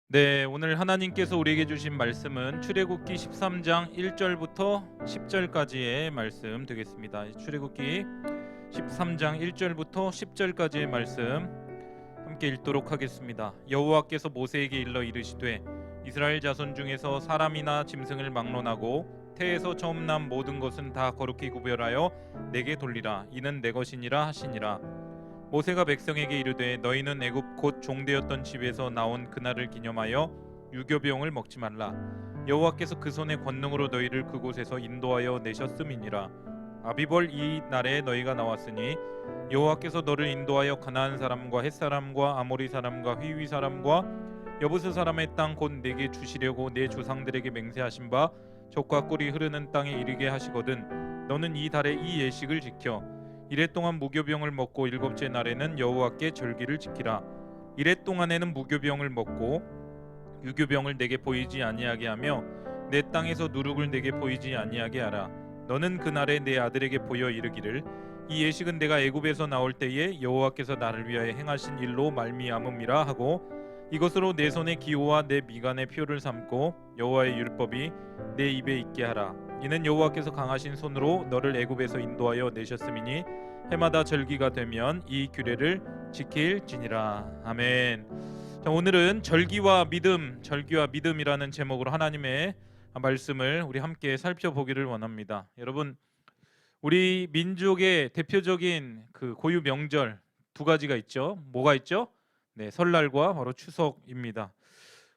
네, 오늘 하나님께서 우리에게 주신 말씀은 출애굽기 13장 1절부터 10절까지의 말씀 되겠습니다. 출애굽기 13장 1절부터 10절까지의 말씀 함께 읽도록 하겠습니다. 여호와께서 모세에게 일러 이르시되 이스라엘 자손 중에서 사람이나 짐승을 막론하고 태에서 처음 난 모든 것은 다 거룩히 구별하여 내게 돌리라. 이는 내 것이니라 하시니라. 모세가 백성에게 이르되 너희는 애굽 곧 종되었던 집에서 나온 그날을 기념하여 유교병을 먹지 말라. 여호와께서 그 손의 권능으로 너희를 그곳에서 인도하여 내셨음이니라. 아비벌 이 날에 너희가 나왔으니 여호와께서 너를 인도하여 가나안 사람과 헷 사람과 아모리 사람과 휘위 사람과 여부스 사람의 땅 곧 내게 주시려고 내 조상들에게 맹세하신 바 젖과 꿀이 흐르는 땅에 이르게 하시거든 너는 이 달에 이 예식을 지켜 이래 동안 무교병을 먹고 일곱째 날에는 여호와께 절기를 지키라. 이래 동안에는 무교병을 먹고 유교병을 내게 보이지 아니하게 하며 내 땅에서 누룩을 내게 보이지 아니하게 하라. 너는 그날에 내 아들에게 보여 이르기를 이 예식은 내가 애굽에서 나올 때에 여호와께서 나를 위하여 행하신 일로 말미암음이라 하고 이것으로 내 손의 기호와 내 미간의 표를 삼고 여호와의 율법이 내 입에 있게 하라. 이는 여호와께서 강하신 손으로 너를 애굽에서 인도하여 내셨음이니 해마다 절기가 되면 이 규례를 지킬지니라. 아멘. 자, 오늘은 절기와 믿음이라는 제목으로 하나님의 말씀을 우리 함께 살펴보기를 원합니다. 여러분, 우리 민족의 대표적인 그 고유 명절 두 가지가 있죠. 뭐가 있죠? 네, 설날과 바로 추석입니다.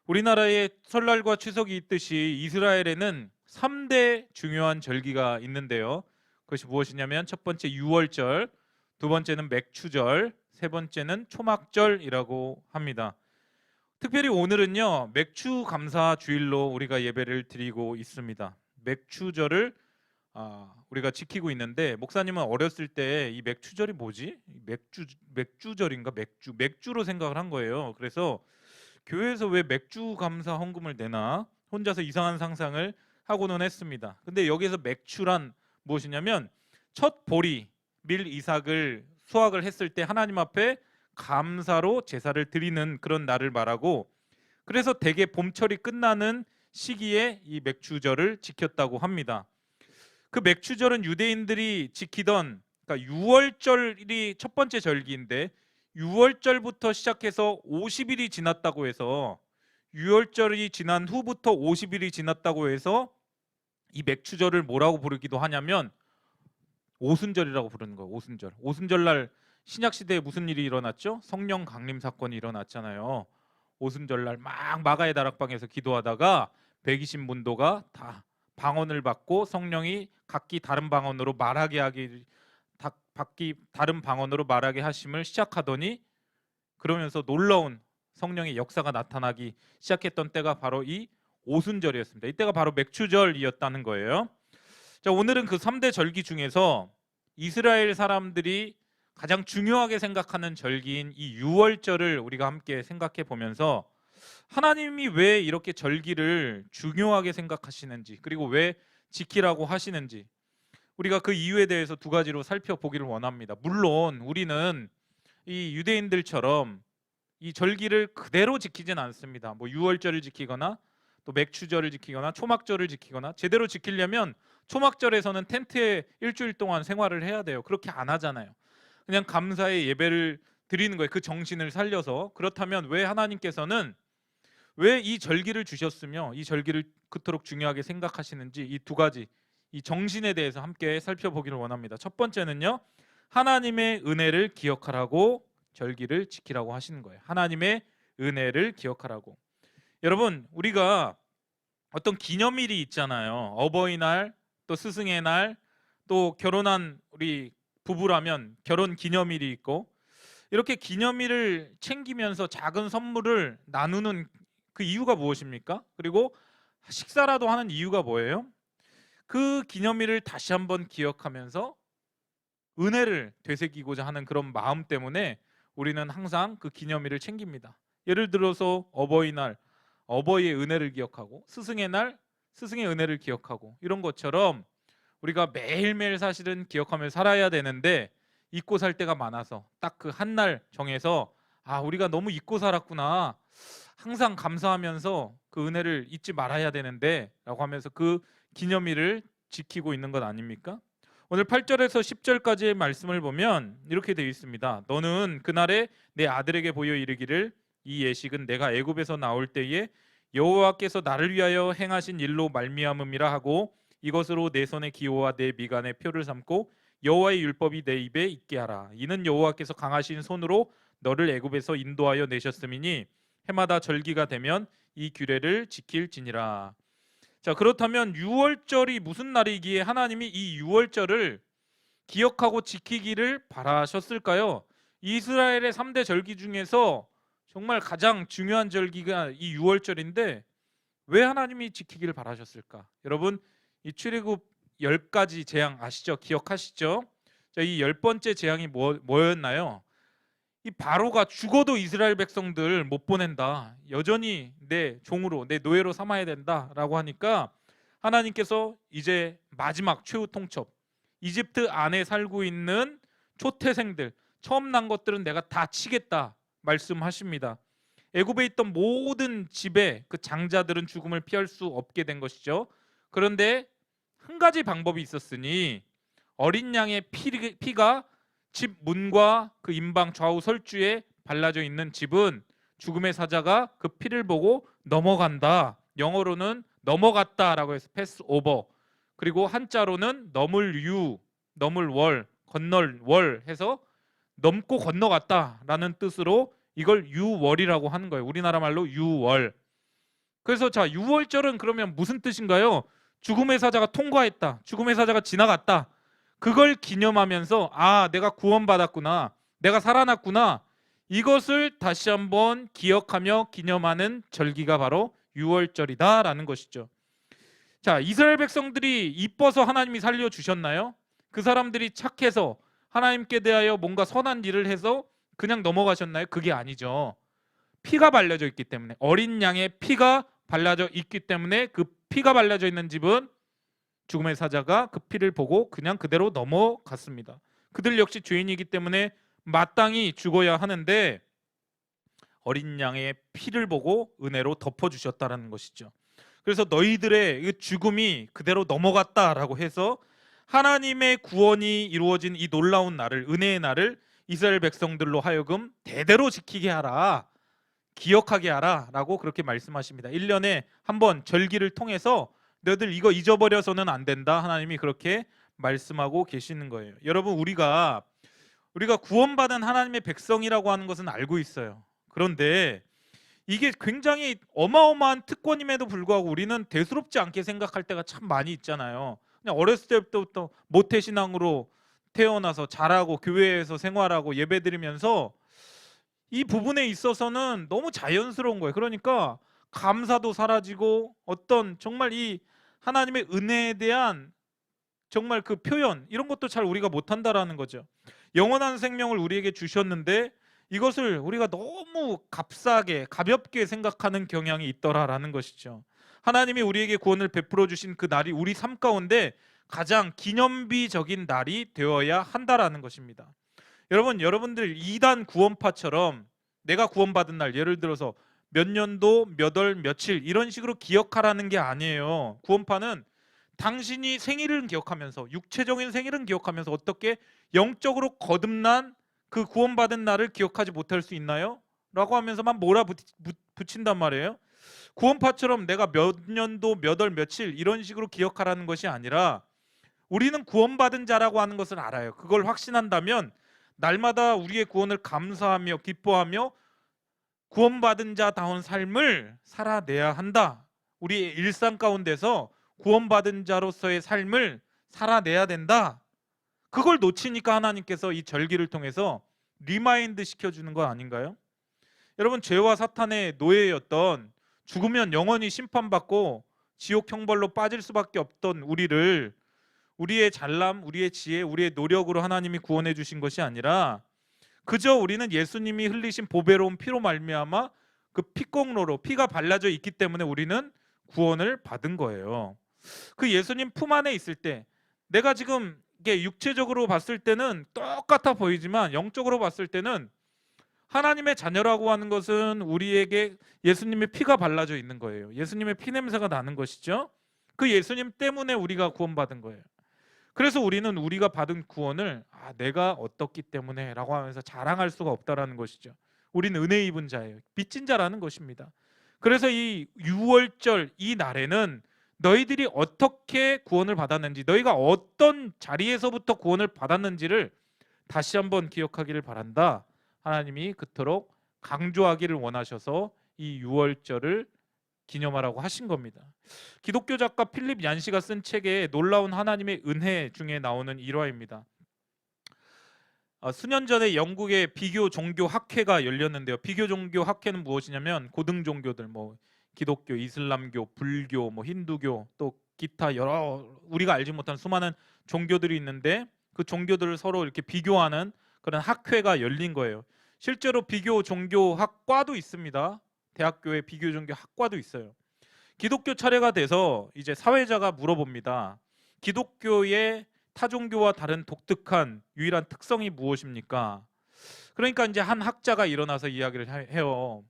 우리나라에 설날과 추석이 있듯이 이스라엘에는 3대 중요한 절기가 있는데요. 그것이 무엇이냐면 첫 번째 유월절, 두 번째는 맥추절, 세 번째는 초막절이라고 합니다. 특별히 오늘은요, 맥추 감사 주일로 우리가 예배를 드리고 있습니다. 맥추절을 우리가 지키고 있는데 목사님은 어렸을 때 이 맥추절이 뭐지? 맥주절인가? 맥주로 생각을 한 거예요. 그래서 교회에서 왜 맥주 감사 헌금을 내나 혼자서 이상한 상상을 하고는 했습니다. 근데 여기서 맥추란 무엇이냐면 첫 보리 밀 이삭을 수확을 했을 때 하나님 앞에 감사로 제사를 드리는 그런 날을 말하고, 그래서 대개 봄철이 끝나는 시기에 이 맥추절을 지켰다고 합니다. 그 맥추절은 유대인들이 지키던, 그러니까 유월절이 첫 번째 절기인데 6월절부터 시작해서 50일이 지났다고 해서, 6월절이 지난 후부터 50일이 지났다고 해서 이 맥추절을 뭐라고 부르기도 하냐면 오순절이라고 부르는 거예요. 오순절. 오순절날 신약 시대에 무슨 일이 일어났죠? 성령 강림 사건이 일어났잖아요. 오순절날 막 마가의 다락방에서 기도하다가 120문도가 다 방언을 받고 성령이 각기 다른 방언으로 다른 방언으로 말하게 하심을 시작하더니, 그러면서 놀라운 성령의 역사가 나타나기 시작했던 때가 바로 이 오순절이었습니다. 이때가 바로 맥추절이었다는 거예요. 자, 오늘은 그 3대 절기 중에서 이스라엘 사람들이 가장 중요하게 생각하는 절기인 이 유월절을 우리가 함께 생각해 보면서 하나님이 왜 이렇게 절기를 중요하게 생각하시는지, 그리고 왜 지키라고 하시는지 우리가 그 이유에 대해서 두 가지로 살펴보기를 원합니다. 물론 우리는 이 유대인들처럼 이 절기를 그대로 지키진 않습니다. 뭐 유월절을 지키거나 또 맥추절을 지키거나 초막절을 지키거나, 제대로 지키려면 초막절에서는 텐트에 일주일 동안 생활을 해야 돼요. 그렇게 안 하잖아요. 그냥 감사의 예배를 드리는 거예요. 그 정신을 살려서. 그렇다면 왜 하나님께서는 왜 이 절기를 주셨으며 이 절기를 그토록 중요하게 생각하시는지, 이 두 가지, 이 정신에 대해서 함께 살펴보기를 원합니다. 첫 번째는요, 하나님의 은혜를 기억하라고 절기를 지키라고 하시는 거예요. 하나님의 은혜를 기억하라고. 여러분, 우리가 어떤 기념일이 있잖아요. 어버이날, 또 스승의 날, 또 결혼한 우리 부부라면 결혼 기념일이 있고, 이렇게 기념일을 챙기면서 작은 선물을 나누는 그 이유가 무엇입니까? 그리고 식사라도 하는 이유가 뭐예요? 그 기념일을 다시 한번 기억하면서 은혜를 되새기고자 하는 그런 마음 때문에 우리는 항상 그 기념일을 챙깁니다. 예를 들어서 어버이날, 어버이의 은혜를 기억하고, 스승의 날, 스승의 은혜를 기억하고, 이런 것처럼 우리가 매일매일 사실은 기억하며 살아야 되는데 잊고 살 때가 많아서 딱 그 한 날 정해서 우리가 너무 잊고 살았구나, 항상 감사하면서 그 은혜를 잊지 말아야 되는데 라고 하면서 그 기념일을 지키고 있는 것 아닙니까? 오늘 8절에서 10절까지의 말씀을 보면 이렇게 되어 있습니다. 너는 그날에 내 아들에게 보여 이르기를 이 예식은 내가 애굽에서 나올 때에 여호와께서 나를 위하여 행하신 일로 말미암음이라 하고 이것으로 내 손의 기호와 내 미간의 표를 삼고 여호와의 율법이 내 입에 있게 하라. 이는 여호와께서 강하신 손으로 너를 애굽에서 인도하여 내셨음이니 해마다 절기가 되면 이 규례를 지킬지니라. 자, 그렇다면 유월절이 무슨 날이기에 하나님이 이 유월절을 기억하고 지키기를 바라셨을까요? 이스라엘의 3대 절기 중에서 정말 가장 중요한 절기가 이 유월절인데 왜 하나님이 지키기를 바라셨을까? 여러분, 이 출애굽 10가지 재앙 아시죠? 기억하시죠? 자, 이 10번째 재앙이 뭐였나요? 이 바로가 죽어도 이스라엘 백성들 못 보낸다. 여전히 내 종으로, 내 노예로 삼아야 된다라고 하니까 하나님께서 이제 마지막 최후 통첩, 이집트 안에 살고 있는 초태생들, 처음 난 것들은 내가 다 치겠다 말씀하십니다. 애굽에 있던 모든 집의 그 장자들은 죽음을 피할 수 없게 된 것이죠. 그런데 한 가지 방법이 있었으니 어린 양의 피가 집 문과 그 임방 좌우 설주에 발라져 있는 집은 죽음의 사자가 그 피를 보고 넘어간다. 영어로는 넘어갔다라고 해서 패스 오버. 그리고 한자로는 넘을 유, 넘을 월, 건널 월 해서 넘고 건너갔다라는 뜻으로 이걸 유월이라고 하는 거예요. 우리나라 말로 유월. 그래서 자, 유월절은 그러면 무슨 뜻인가요? 죽음의 사자가 통과했다. 죽음의 사자가 지나갔다. 그걸 기념하면서 아, 내가 구원받았구나. 내가 살아났구나. 이것을 다시 한번 기억하며 기념하는 절기가 바로 유월절이다라는 것이죠. 자, 이스라엘 백성들이 이뻐서 하나님이 살려주셨나요? 그 사람들이 착해서 하나님께 대하여 뭔가 선한 일을 해서 그냥 넘어가셨나요? 그게 아니죠. 피가 발라져 있기 때문에, 어린 양의 피가 발라져 있기 때문에 그 피가 발라져 있는 집은 죽음의 사자가 그 피를 보고 그냥 그대로 넘어갔습니다. 그들 역시 죄인이기 때문에 마땅히 죽어야 하는데 어린 양의 피를 보고 은혜로 덮어주셨다는 것이죠. 그래서 너희들의 죽음이 그대로 넘어갔다라고 해서 하나님의 구원이 이루어진 이 놀라운 날을, 은혜의 날을 이스라엘 백성들로 하여금 대대로 지키게 하라, 기억하게 하라 라고 그렇게 말씀하십니다. 1년에 한 번 절기를 통해서 너희들 이거 잊어버려서는 안 된다, 하나님이 그렇게 말씀하고 계시는 거예요. 여러분, 우리가 구원받은 하나님의 백성이라고 하는 것은 알고 있어요. 그런데 이게 굉장히 어마어마한 특권임에도 불구하고 우리는 대수롭지 않게 생각할 때가 참 많이 있잖아요. 그냥 어렸을 때부터 모태신앙으로 태어나서 자라고 교회에서 생활하고 예배드리면서 이 부분에 있어서는 너무 자연스러운 거예요. 그러니까 감사도 사라지고 어떤 정말 이 하나님의 은혜에 대한 정말 그 표현, 이런 것도 잘 우리가 못한다라는 거죠. 영원한 생명을 우리에게 주셨는데 이것을 우리가 너무 값싸게 가볍게 생각하는 경향이 있더라라는 것이죠. 하나님이 우리에게 구원을 베풀어 주신 그 날이 우리 삶 가운데 가장 기념비적인 날이 되어야 한다라는 것입니다. 여러분들 2단 구원파처럼 내가 구원받은 날, 예를 들어서 몇 년도 몇 월 며칠 이런 식으로 기억하라는 게 아니에요. 구원파는 당신이 생일을 기억하면서, 육체적인 생일은 기억하면서 어떻게 영적으로 거듭난 그 구원받은 날을 기억하지 못할 수 있나요? 라고 하면서만 몰아붙인단 말이에요. 구원파처럼 내가 몇 년도 몇 월 며칠 이런 식으로 기억하라는 것이 아니라 우리는 구원받은 자라고 하는 것을 알아요. 그걸 확신한다면 날마다 우리의 구원을 감사하며 기뻐하며 구원받은 자다운 삶을 살아내야 한다. 우리의 일상 가운데서 구원받은 자로서의 삶을 살아내야 된다. 그걸 놓치니까 하나님께서 이 절기를 통해서 리마인드 시켜주는 건 아닌가요? 여러분, 죄와 사탄의 노예였던, 죽으면 영원히 심판받고 지옥 형벌로 빠질 수밖에 없던 우리를 우리의 잘남, 우리의 지혜, 우리의 노력으로 하나님이 구원해 주신 것이 아니라 그저 우리는 예수님이 흘리신 보배로운 피로 말미암아 그 피공로로 피가 발라져 있기 때문에 우리는 구원을 받은 거예요. 그 예수님 품 안에 있을 때 내가 지금 이게 육체적으로 봤을 때는 똑같아 보이지만 영적으로 봤을 때는 하나님의 자녀라고 하는 것은 우리에게 예수님의 피가 발라져 있는 거예요. 예수님의 피 냄새가 나는 것이죠. 그 예수님 때문에 우리가 구원받은 거예요. 그래서 우리는 우리가 받은 구원을 내가 어떻기 때문에 라고 하면서 자랑할 수가 없다라는 것이죠. 우리는 은혜 입은 자예요. 빚진 자라는 것입니다. 그래서 이 6월절 이 날에는 너희들이 어떻게 구원을 받았는지, 너희가 어떤 자리에서부터 구원을 받았는지를 다시 한번 기억하기를 바란다. 하나님이 그토록 강조하기를 원하셔서 이 6월절을 기념하라고 하신 겁니다. 기독교 작가 필립 얀시가 쓴 책에 놀라운 하나님의 은혜 중에 나오는 일화입니다. 수년 전에 영국의 비교 종교 학회가 열렸는데요. 비교 종교 학회는 무엇이냐면 고등 종교들 기독교, 이슬람교, 불교, 힌두교 또 기타 여러 우리가 알지 못한 수많은 종교들이 있는데 그 종교들을 서로 이렇게 비교하는 그런 학회가 열린 거예요. 실제로 비교 종교 학과도 있습니다. 대학교에 비교 종교 학과도 있어요. 기독교 차례가 돼서 이제 사회자가 물어봅니다. 기독교의 타 종교와 다른 독특한 유일한 특성이 무엇입니까? 그러니까 이제 한 학자가 일어나서 이야기를 해요.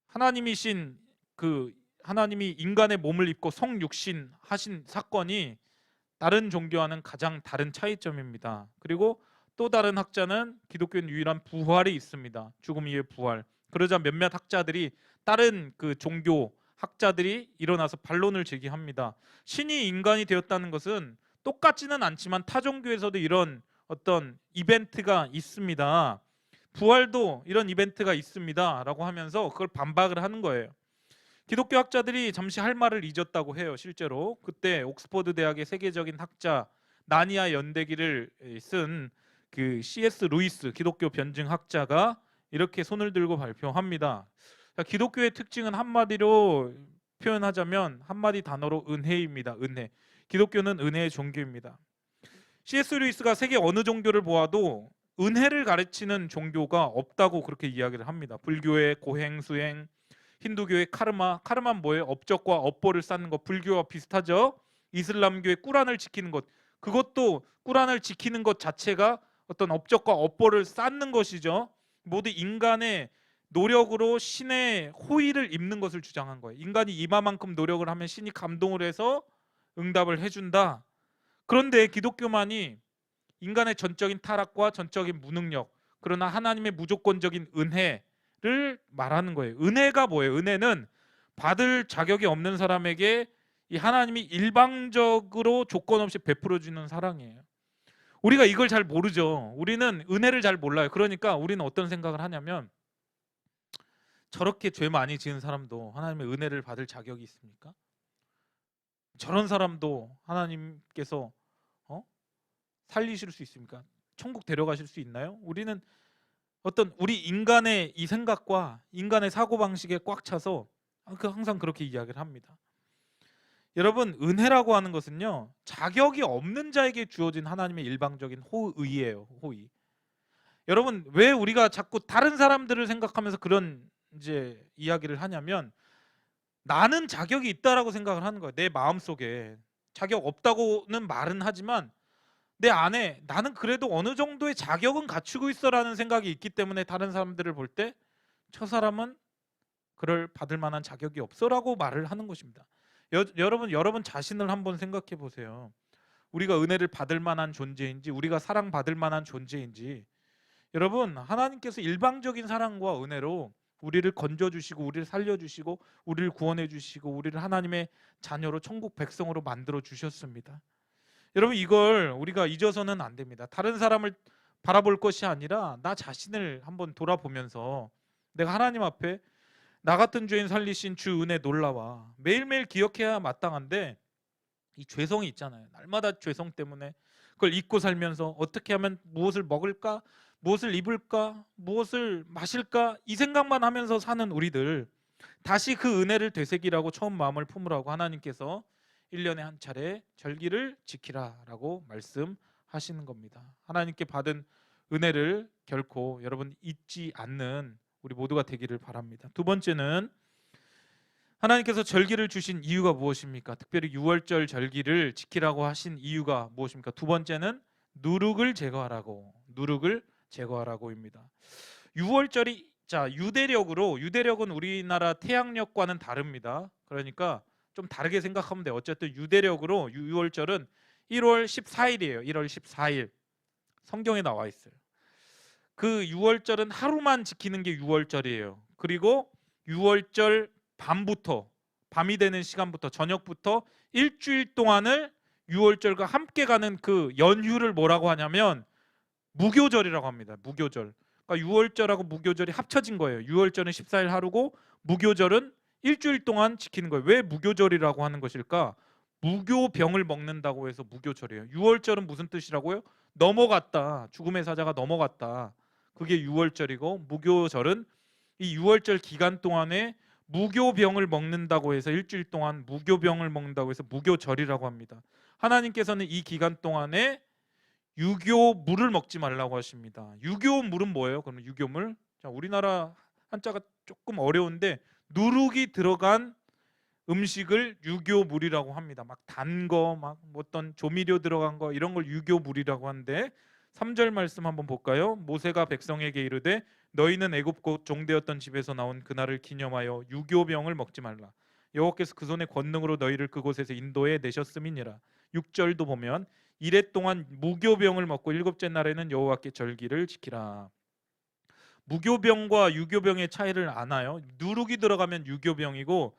하나님이 인간의 몸을 입고 성육신 하신 사건이 다른 종교와는 가장 다른 차이점입니다. 그리고 또 다른 학자는 기독교는 유일한 부활이 있습니다. 죽음 이후의 부활. 그러자 몇몇 학자들이 다른 그 종교 학자들이 일어나서 반론을 제기합니다. 신이 인간이 되었다는 것은 똑같지는 않지만 타 종교에서도 이런 어떤 이벤트가 있습니다. 부활도 이런 이벤트가 있습니다. 라고 하면서 그걸 반박을 하는 거예요. 기독교 학자들이 잠시 할 말을 잊었다고 해요. 실제로 그때 옥스퍼드 대학의 세계적인 학자 나니아 연대기를 쓴 그 C.S. 루이스 기독교 변증 학자가 이렇게 손을 들고 발표합니다. 기독교의 특징은 한마디로 표현하자면 한마디 단어로 은혜입니다. 은혜. 기독교는 은혜의 종교입니다. C.S. 루이스가 세계 어느 종교를 보아도 은혜를 가르치는 종교가 없다고 그렇게 이야기를 합니다. 불교의 고행, 수행, 힌두교의 카르마는 뭐예요? 업적과 업보를 쌓는 것. 불교와 비슷하죠. 이슬람교의 꾸란을 지키는 것. 그것도 꾸란을 지키는 것 자체가 어떤 업적과 업보를 쌓는 것이죠. 모두 인간의 노력으로 신의 호의를 입는 것을 주장한 거예요. 인간이 이만큼 노력을 하면 신이 감동을 해서 응답을 해준다. 그런데 기독교만이 인간의 전적인 타락과 전적인 무능력, 그러나 하나님의 무조건적인 은혜를 말하는 거예요. 은혜가 뭐예요? 은혜는 받을 자격이 없는 사람에게 이 하나님이 일방적으로 조건 없이 베풀어 주는 사랑이에요. 우리가 이걸 잘 모르죠. 우리는 은혜를 잘 몰라요. 그러니까 우리는 어떤 생각을 하냐면 저렇게 죄 많이 지은 사람도 하나님의 은혜를 받을 자격이 있습니까? 저런 사람도 하나님께서 살리실 수 있습니까? 천국 데려가실 수 있나요? 우리는 어떤 우리 인간의 이 생각과 인간의 사고방식에 꽉 차서 항상 그렇게 이야기를 합니다. 여러분, 은혜라고 하는 것은요, 자격이 없는 자에게 주어진 하나님의 일방적인 호의예요. 호의. 여러분, 왜 우리가 자꾸 다른 사람들을 생각하면서 그런 이제 이야기를 하냐면 나는 자격이 있다라고 생각을 하는 거예요. 내 마음속에 자격 없다고는 말은 하지만 내 안에 나는 그래도 어느 정도의 자격은 갖추고 있어라는 생각이 있기 때문에 다른 사람들을 볼 때 저 사람은 그럴 받을 만한 자격이 없어라고 말을 하는 것입니다. 여러분 자신을 한번 생각해 보세요. 우리가 은혜를 받을 만한 존재인지, 우리가 사랑받을 만한 존재인지. 여러분, 하나님께서 일방적인 사랑과 은혜로 우리를 건져주시고 우리를 살려주시고 우리를 구원해주시고 우리를 하나님의 자녀로 천국 백성으로 만들어 주셨습니다. 여러분, 이걸 우리가 잊어서는 안 됩니다. 다른 사람을 바라볼 것이 아니라 나 자신을 한번 돌아보면서 내가 하나님 앞에 나 같은 죄인 살리신 주 은혜 놀라와 매일매일 기억해야 마땅한데 이 죄성이 있잖아요. 날마다 죄성 때문에 그걸 잊고 살면서 어떻게 하면 무엇을 먹을까, 무엇을 입을까, 무엇을 마실까 이 생각만 하면서 사는 우리들, 다시 그 은혜를 되새기라고 처음 마음을 품으라고 하나님께서 1년에 한 차례 절기를 지키라라고 말씀하시는 겁니다. 하나님께 받은 은혜를 결코 여러분 잊지 않는 우리 모두가 되기를 바랍니다. 두 번째는 하나님께서 절기를 주신 이유가 무엇입니까? 특별히 6월절 절기를 지키라고 하신 이유가 무엇입니까? 두 번째는 누룩을 제거하라고, 누룩을 제거하라고입니다. 유월절이 자 유대력은 우리나라 태양력과는 다릅니다. 그러니까 좀 다르게 생각하면 돼요. 어쨌든 유대력으로 유월절은 1월 14일이에요. 1월 14일 성경에 나와 있어요. 그 유월절은 하루만 지키는 게 유월절이에요. 그리고 유월절 밤이 되는 시간부터 저녁부터 일주일 동안을 유월절과 함께 가는 그 연휴를 뭐라고 하냐면 무교절이라고 합니다. 무교절. 그러니까 유월절하고 무교절이 합쳐진 거예요. 유월절은 14일 하루고 무교절은 일주일 동안 지키는 거예요. 왜 무교절이라고 하는 것일까? 무교병을 먹는다고 해서 무교절이에요. 유월절은 무슨 뜻이라고요? 넘어갔다. 죽음의 사자가 넘어갔다. 그게 유월절이고 무교절은 이 유월절 기간 동안에 무교병을 먹는다고 해서 일주일 동안 무교병을 먹는다고 해서 무교절이라고 합니다. 하나님께서는 이 기간 동안에 유교물을 먹지 말라고 하십니다. 유교물은 뭐예요? 그러면 유교물? 자, 우리나라 한자가 조금 어려운데 누룩이 들어간 음식을 유교물이라고 합니다. 막 단 거, 막 어떤 조미료 들어간 거 이런 걸 유교물이라고 하는데 3절 말씀 한번 볼까요? 모세가 백성에게 이르되 너희는 애굽 곧 종되었던 집에서 나온 그날을 기념하여 유교병을 먹지 말라. 여호와께서 그 손의 권능으로 너희를 그곳에서 인도해 내셨음이니라. 6절도 보면 이래 동안 무교병을 먹고 일곱째 날에는 여호와께 절기를 지키라. 무교병과 유교병의 차이를 아나요? 누룩이 들어가면 유교병이고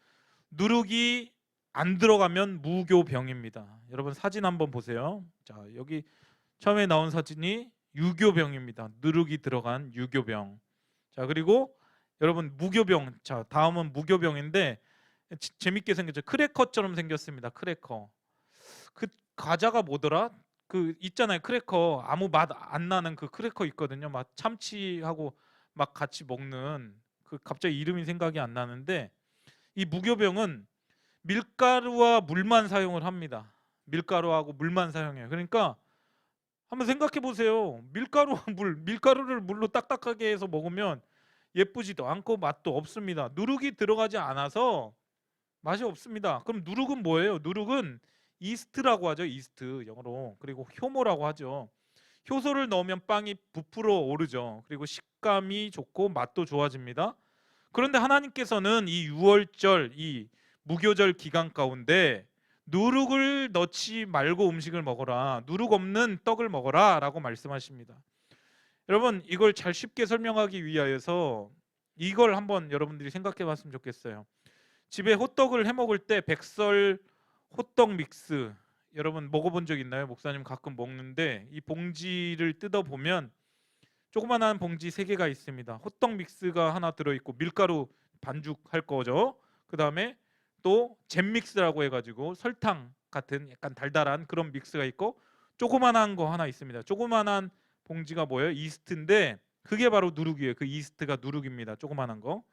누룩이 안 들어가면 무교병입니다. 여러분 사진 한번 보세요. 자, 여기 처음에 나온 사진이 유교병입니다. 누룩이 들어간 유교병. 자, 그리고 여러분 무교병. 자, 다음은 무교병인데 재밌게 생겼죠. 크래커처럼 생겼습니다. 크래커. 그 과자가 뭐더라? 그 있잖아요. 크래커 아무 맛 안 나는 그 크래커 있거든요. 막 참치하고 막 같이 먹는 그 갑자기 이름이 생각이 안 나는데 이 무교병은 밀가루와 물만 사용을 합니다. 밀가루하고 물만 사용해요. 그러니까 한번 생각해 보세요. 밀가루와 밀가루를 물로 딱딱하게 해서 먹으면 예쁘지도 않고 맛도 없습니다. 누룩이 들어가지 않아서 맛이 없습니다. 그럼 누룩은 뭐예요? 누룩은 이스트라고 하죠. 이스트 영어로. 그리고 효모라고 하죠. 효소를 넣으면 빵이 부풀어 오르죠. 그리고 식감이 좋고 맛도 좋아집니다. 그런데 하나님께서는 이 유월절, 이 무교절 기간 가운데 누룩을 넣지 말고 음식을 먹어라. 누룩 없는 떡을 먹어라 라고 말씀하십니다. 여러분 이걸 잘 쉽게 설명하기 위하여서 이걸 한번 여러분들이 생각해 봤으면 좋겠어요. 집에 호떡을 해 먹을 때 백설 호떡 믹스 여러분 먹어본 적 있나요? 목사님 가끔 먹는데 이 봉지를 뜯어보면 조그만한 봉지 3개가 있습니다. 호떡 믹스가 하나 들어있고 밀가루 반죽할 거죠. 그 다음에 또 잼 믹스라고 해가지고 설탕 같은 약간 달달한 그런 믹스가 있고 조그만한 거 하나 있습니다. 조그만한 봉지가 뭐예요? 이스트인데 그게 바로 누룩이에요. 그 이스트가 누룩입니다. 조그만한 거.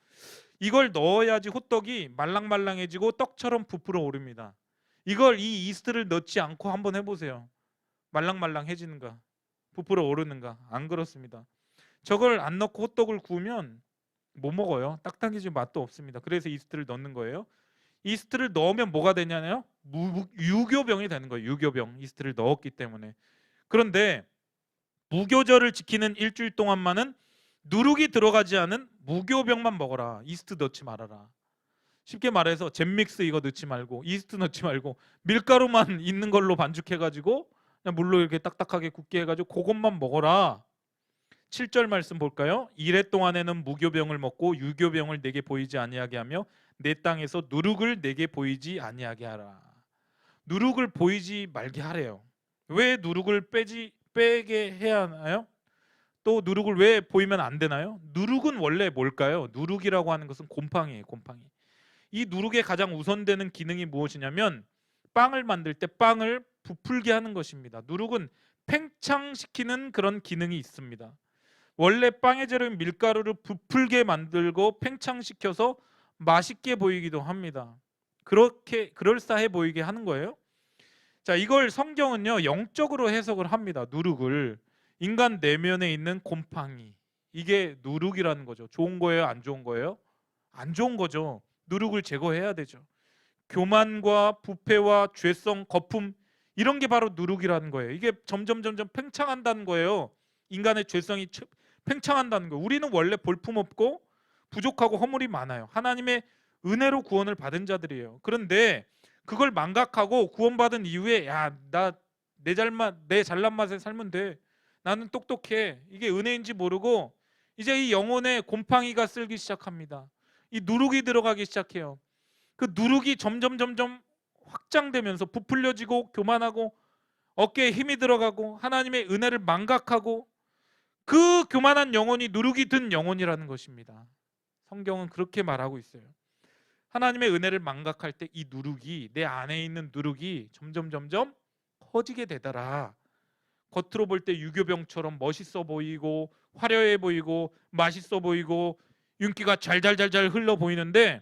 이걸 넣어야지 호떡이 말랑말랑해지고 떡처럼 부풀어 오릅니다. 이걸 이 이스트를 넣지 않고 한번 해보세요. 말랑말랑해지는가? 부풀어 오르는가? 안 그렇습니다. 저걸 안 넣고 호떡을 구우면 못 먹어요. 딱딱해지고 맛도 없습니다. 그래서 이스트를 넣는 거예요. 이스트를 넣으면 뭐가 되냐요? 유교병이 되는 거예요. 유교병. 이스트를 넣었기 때문에. 그런데 무교절을 지키는 일주일 동안만은 누룩이 들어가지 않은 무교병만 먹어라. 이스트 넣지 말아라. 쉽게 말해서 잼믹스 이거 넣지 말고 이스트 넣지 말고 밀가루만 있는 걸로 반죽해가지고 그냥 물로 이렇게 딱딱하게 굳게 해가지고 그것만 먹어라. 7절 말씀 볼까요? 이래 동안에는 무교병을 먹고 유교병을 내게 보이지 아니하게 하며 내 땅에서 누룩을 내게 보이지 아니하게 하라. 누룩을 보이지 말게 하래요. 왜 누룩을 빼게 해야 하나요? 또 누룩을 왜 보이면 안 되나요? 누룩은 원래 뭘까요? 누룩이라고 하는 것은 곰팡이에요. 곰팡이. 이 누룩의 가장 우선되는 기능이 무엇이냐면 빵을 만들 때 빵을 부풀게 하는 것입니다. 누룩은 팽창시키는 그런 기능이 있습니다. 원래 빵의 재료인 밀가루를 부풀게 만들고 팽창시켜서 맛있게 보이기도 합니다. 그렇게 그럴싸해 보이게 하는 거예요. 자, 이걸 성경은요 영적으로 해석을 합니다. 누룩을 인간 내면에 있는 곰팡이, 이게 누룩이라는 거죠. 좋은 거예요? 안 좋은 거예요? 안 좋은 거죠. 누룩을 제거해야 되죠. 교만과 부패와 죄성, 거품 이런 게 바로 누룩이라는 거예요. 이게 점점 팽창한다는 거예요. 인간의 죄성이 팽창한다는 거예요. 우리는 원래 볼품없고 부족하고 허물이 많아요. 하나님의 은혜로 구원을 받은 자들이에요. 그런데 그걸 망각하고 구원받은 이후에 내 잘난 맛에 살면 돼. 나는 똑똑해. 이게 은혜인지 모르고 이제 이 영혼에 곰팡이가 쓸기 시작합니다. 이 누룩이 들어가기 시작해요. 그 누룩이 점점 확장되면서 부풀려지고 교만하고 어깨에 힘이 들어가고 하나님의 은혜를 망각하고 그 교만한 영혼이 누룩이 든 영혼이라는 것입니다. 성경은 그렇게 말하고 있어요. 하나님의 은혜를 망각할 때 이 누룩이, 내 안에 있는 누룩이 점점 커지게 되더라. 겉으로 볼 때 유교병처럼 멋있어 보이고 화려해 보이고 맛있어 보이고 윤기가 잘잘잘잘 흘러 보이는데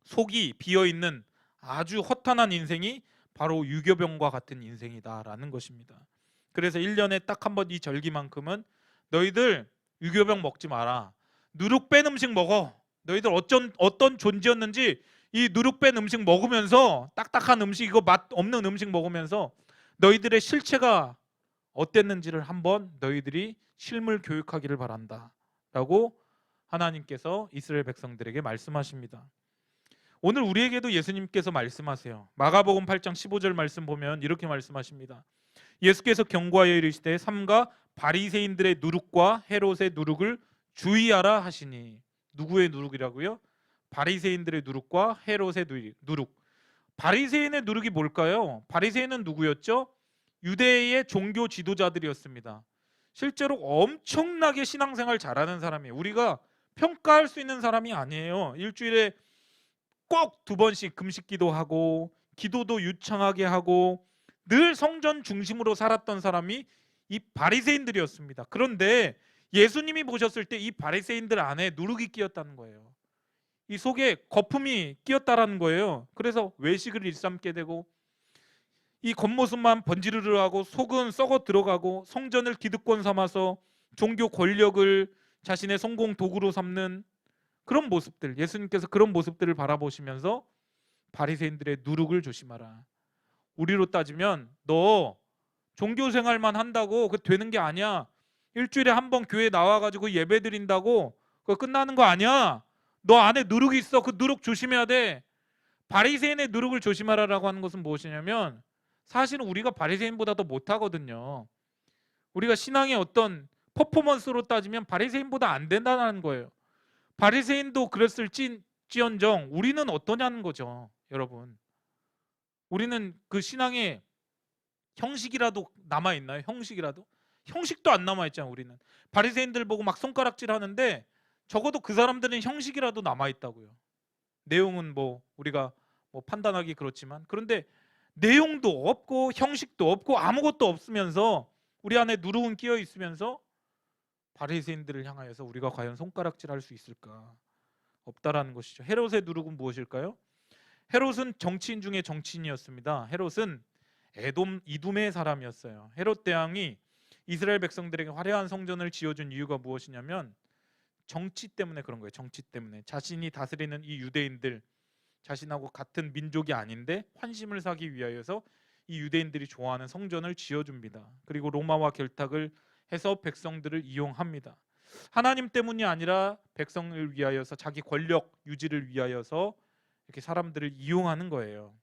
속이 비어있는 아주 허탄한 인생이 바로 유교병과 같은 인생이다라는 것입니다. 그래서 1년에 딱 한 번 이 절기만큼은 너희들 유교병 먹지 마라. 누룩 뺀 음식 먹어. 너희들 어떤 존재였는지 이 누룩 뺀 음식 먹으면서, 딱딱한 음식, 이거 맛 없는 음식 먹으면서 너희들의 실체가 어땠는지를 한번 너희들이 실물 교육하기를 바란다 라고 하나님께서 이스라엘 백성들에게 말씀하십니다. 오늘 우리에게도 예수님께서 말씀하세요. 마가복음 8장 15절 말씀 보면 이렇게 말씀하십니다. 예수께서 경고하여 이르시되 삼가 바리새인들의 누룩과 헤롯의 누룩을 주의하라 하시니. 누구의 누룩이라고요? 바리새인들의 누룩과 헤롯의 누룩. 바리새인의 누룩이 뭘까요? 바리새인은 누구였죠? 유대의 종교 지도자들이었습니다. 실제로 엄청나게 신앙생활 잘하는 사람이에요. 우리가 평가할 수 있는 사람이 아니에요. 일주일에 꼭 2번씩 금식기도 하고 기도도 유창하게 하고 늘 성전 중심으로 살았던 사람이 이 바리새인들이었습니다. 그런데 예수님이 보셨을 때 이 바리새인들 안에 누룩이 끼었다는 거예요. 이 속에 거품이 끼었다라는 거예요. 그래서 외식을 일삼게 되고 이 겉모습만 번지르르하고 속은 썩어 들어가고 성전을 기득권 삼아서 종교 권력을 자신의 성공 도구로 삼는 그런 모습들, 예수님께서 그런 모습들을 바라보시면서 바리새인들의 누룩을 조심하라. 우리로 따지면 너 종교 생활만 한다고 그 되는 게 아니야. 일주일에 한 번 교회 나와가지고 예배 드린다고 그거 끝나는 거 아니야. 너 안에 누룩이 있어. 그 누룩 조심해야 돼. 바리새인의 누룩을 조심하라라고 하는 것은 무엇이냐면 사실은 우리가 바리새인보다 더 못하거든요. 우리가 신앙의 어떤 퍼포먼스로 따지면 바리새인보다 안 된다는 거예요. 바리새인도 그랬을지언정 우리는 어떠냐는 거죠. 여러분, 우리는 그 신앙의 형식이라도 남아있나요? 형식도 안 남아있잖아요. 우리는 바리새인들 보고 막 손가락질 하는데 적어도 그 사람들은 형식이라도 남아있다고요. 내용은 우리가 판단하기 그렇지만, 그런데 내용도 없고 형식도 없고 아무것도 없으면서 우리 안에 누룩은 끼어 있으면서 바리새인들을 향하여서 우리가 과연 손가락질할 수 있을까? 없다라는 것이죠. 헤롯의 누룩은 무엇일까요? 헤롯은 정치인 중에 정치인이었습니다. 헤롯은 이둠의 사람이었어요. 헤롯 대왕이 이스라엘 백성들에게 화려한 성전을 지어준 이유가 무엇이냐면 정치 때문에 그런 거예요. 정치 때문에 자신이 다스리는 이 유대인들, 자신하고 같은 민족이 아닌데 환심을 사기 위하여서 이 유대인들이 좋아하는 성전을 지어줍니다. 그리고 로마와 결탁을 해서 백성들을 이용합니다. 하나님 때문이 아니라 백성을 위하여서, 자기 권력 유지를 위하여서 이렇게 사람들을 이용하는 거예요.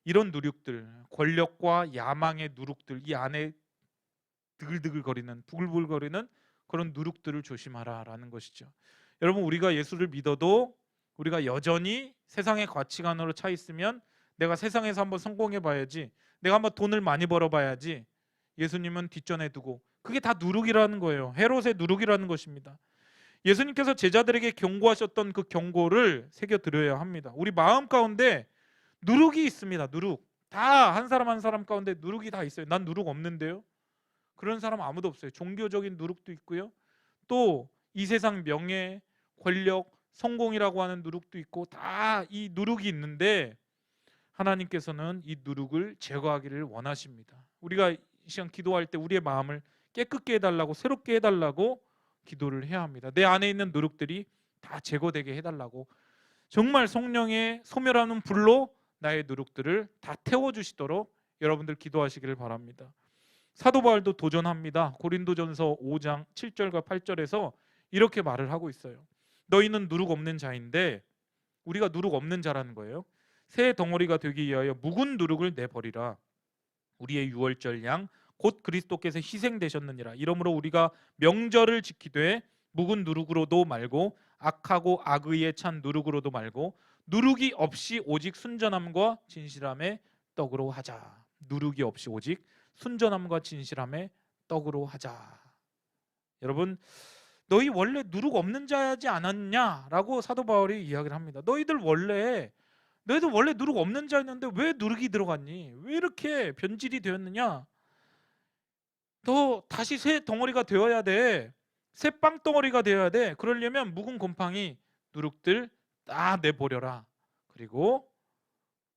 이런 누룩들, 권력과 야망의 누룩들, 이 안에 드글드글거리는, 부글부글거리는 그런 누룩들을 조심하라라는 것이죠. 여러분, 우리가 예수를 믿어도 우리가 여전히 세상의 가치관으로 차 있으면 내가 세상에서 한번 성공해 봐야지, 내가 한번 돈을 많이 벌어 봐야지, 예수님은 뒷전에 두고, 그게 다 누룩이라는 거예요. 헤롯의 누룩이라는 것입니다. 예수님께서 제자들에게 경고하셨던 그 경고를 새겨들어야 합니다. 우리 마음 가운데 누룩이 있습니다. 누룩. 다 한 사람 한 사람 가운데 누룩이 다 있어요. 난 누룩 없는데요. 그런 사람 아무도 없어요. 종교적인 누룩도 있고요. 또 이 세상 명예, 권력, 성공이라고 하는 누룩도 있고, 다 이 누룩이 있는데 하나님께서는 이 누룩을 제거하기를 원하십니다. 우리가 이 시간 기도할 때 우리의 마음을 깨끗게 해달라고, 새롭게 해달라고 기도를 해야 합니다. 내 안에 있는 누룩들이 다 제거되게 해달라고, 정말 성령의 소멸하는 불로 나의 누룩들을 다 태워주시도록 여러분들 기도하시기를 바랍니다. 사도 바울도 도전합니다. 고린도전서 5장 7절과 8절에서 이렇게 말을 하고 있어요. 너희는 누룩 없는 자인데, 우리가 누룩 없는 자라는 거예요. 새 덩어리가 되기 위하여 묵은 누룩을 내버리라. 우리의 유월절 양 곧 그리스도께서 희생되셨느니라. 이러므로 우리가 명절을 지키되 묵은 누룩으로도 말고 악하고 악의에 찬 누룩으로도 말고 누룩이 없이 오직 순전함과 진실함의 떡으로 하자. 누룩이 없이 오직 순전함과 진실함의 떡으로 하자. 여러분, 너희 원래 누룩 없는 자지 않았냐라고 사도 바울이 이야기를 합니다. 너희들 원래 누룩 없는 자였는데 왜 누룩이 들어갔니? 왜 이렇게 변질이 되었느냐? 너 다시 새 덩어리가 되어야 돼. 새 빵덩어리가 되어야 돼. 그러려면 묵은 곰팡이 누룩들 다 내버려라. 그리고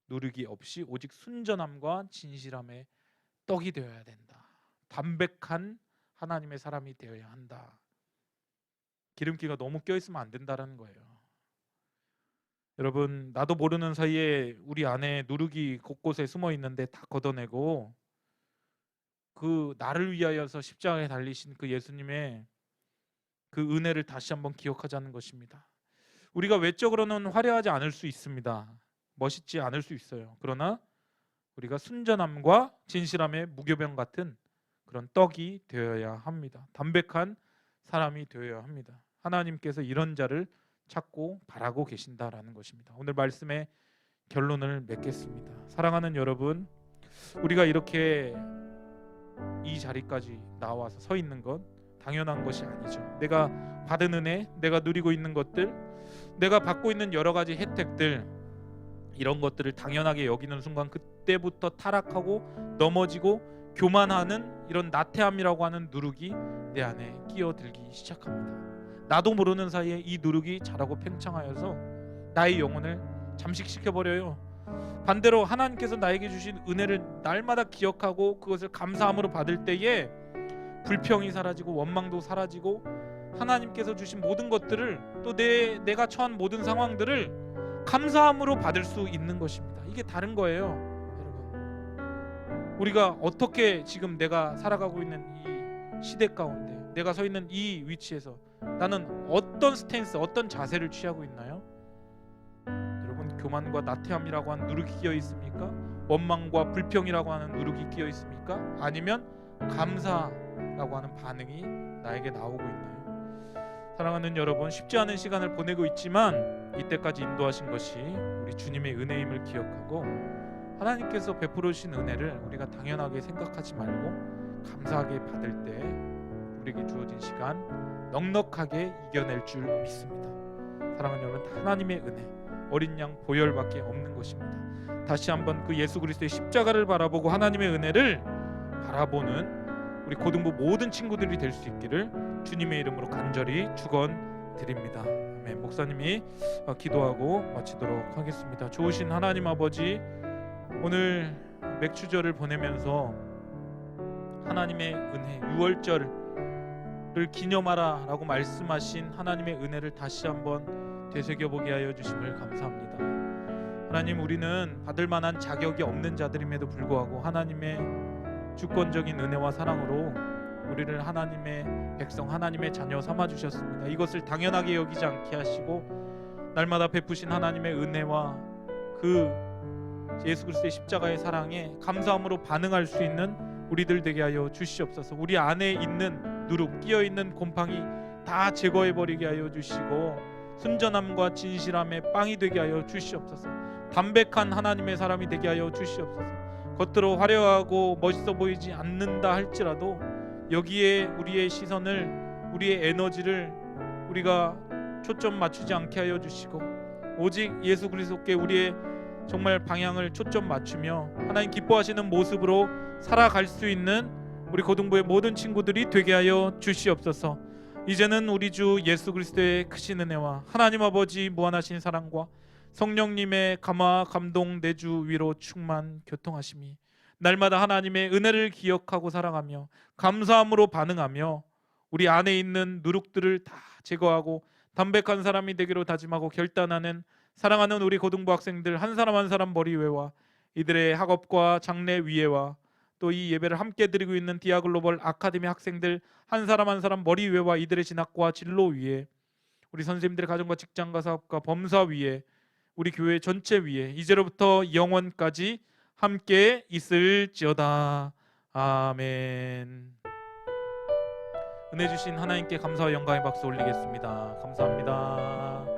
누룩이 없이 오직 순전함과 진실함의 떡이 되어야 된다. 담백한 하나님의 사람이 되어야 한다. 기름기가 너무 껴있으면 안 된다는 거예요. 여러분, 나도 모르는 사이에 우리 안에 누룩이 곳곳에 숨어 있는데 다 걷어내고 그 나를 위하여서 십자가에 달리신 그 예수님의 그 은혜를 다시 한번 기억하자는 것입니다. 우리가 외적으로는 화려하지 않을 수 있습니다. 멋있지 않을 수 있어요. 그러나 우리가 순전함과 진실함의 무교병 같은 그런 떡이 되어야 합니다. 담백한 사람이 되어야 합니다. 하나님께서 이런 자를 찾고 바라고 계신다라는 것입니다. 오늘 말씀의 결론을 맺겠습니다. 사랑하는 여러분, 우리가 이렇게 이 자리까지 나와서 서 있는 건 당연한 것이 아니죠. 내가 받은 은혜, 내가 누리고 있는 것들, 내가 받고 있는 여러 가지 혜택들, 이런 것들을 당연하게 여기는 순간 그때부터 타락하고 넘어지고 교만하는 이런 나태함이라고 하는 누룩이 내 안에 끼어들기 시작합니다. 나도 모르는 사이에 이 누룩이 자라고 팽창하여서 나의 영혼을 잠식시켜버려요. 반대로 하나님께서 나에게 주신 은혜를 날마다 기억하고 그것을 감사함으로 받을 때에 불평이 사라지고 원망도 사라지고 하나님께서 주신 모든 것들을 또 내가 처한 모든 상황들을 감사함으로 받을 수 있는 것입니다. 이게 다른 거예요, 여러분. 우리가 어떻게 지금 내가 살아가고 있는 이 시대 가운데 내가 서 있는 이 위치에서 나는 어떤 스탠스, 어떤 자세를 취하고 있나요? 여러분, 교만과 나태함이라고 하는 누룩이 끼어 있습니까? 원망과 불평이라고 하는 누룩이 끼어 있습니까? 아니면 감사라고 하는 반응이 나에게 나오고 있나요? 사랑하는 여러분, 쉽지 않은 시간을 보내고 있지만 이때까지 인도하신 것이 우리 주님의 은혜임을 기억하고 하나님께서 베풀어 주신 은혜를 우리가 당연하게 생각하지 말고 감사하게 받을 때 우리에게 주어진 시간 넉넉하게 이겨낼 줄 믿습니다. 사랑하는 여러분, 하나님의 은혜, 어린 양 보혈밖에 없는 것입니다. 다시 한번 그 예수 그리스도의 십자가를 바라보고 하나님의 은혜를 바라보는 우리 고등부 모든 친구들이 될 수 있기를 주님의 이름으로 간절히 축원드립니다. 아멘. 목사님이 기도하고 마치도록 하겠습니다. 좋으신 하나님 아버지, 오늘 맥주절을 보내면서 하나님의 은혜, 유월절을 기념하라 라고 말씀하신 하나님의 은혜를 다시 한번 되새겨보게 하여 주심을 감사합니다. 하나님, 우리는 받을 만한 자격이 없는 자들임에도 불구하고 하나님의 주권적인 은혜와 사랑으로 우리를 하나님의 백성, 하나님의 자녀 삼아 주셨습니다. 이것을 당연하게 여기지 않게 하시고 날마다 베푸신 하나님의 은혜와 그 예수 그리스도의 십자가의 사랑에 감사함으로 반응할 수 있는 우리들 되게 하여 주시옵소서. 우리 안에 있는 누룩, 끼어 있는 곰팡이 다 제거해 버리게 하여 주시고 순전함과 진실함의 빵이 되게 하여 주시옵소서. 담백한 하나님의 사람이 되게 하여 주시옵소서. 겉으로 화려하고 멋있어 보이지 않는다 할지라도 여기에 우리의 시선을, 우리의 에너지를 우리가 초점 맞추지 않게 하여 주시고 오직 예수 그리스도께 우리의 정말 방향을 초점 맞추며 하나님 기뻐하시는 모습으로 살아갈 수 있는 우리 고등부의 모든 친구들이 되게 하여 주시옵소서. 이제는 우리 주 예수 그리스도의 크신 은혜와 하나님 아버지 무한하신 사랑과 성령님의 감화 감동 내주 위로 충만 교통하심이 날마다 하나님의 은혜를 기억하고 사랑하며 감사함으로 반응하며 우리 안에 있는 누룩들을 다 제거하고 담백한 사람이 되기로 다짐하고 결단하는 사랑하는 우리 고등부 학생들 한 사람 한 사람 머리 위와 이들의 학업과 장래 위에와 또 이 예배를 함께 드리고 있는 디아글로벌 아카데미 학생들 한 사람 한 사람 머리 위와 이들의 진학과 진로 위에, 우리 선생님들의 가정과 직장과 사업과 범사 위에, 우리 교회 전체 위에 이제로부터 영원까지 함께 있을지어다. 아멘. 은혜 주신 하나님께 감사와 영광의 박수 올리겠습니다. 감사합니다.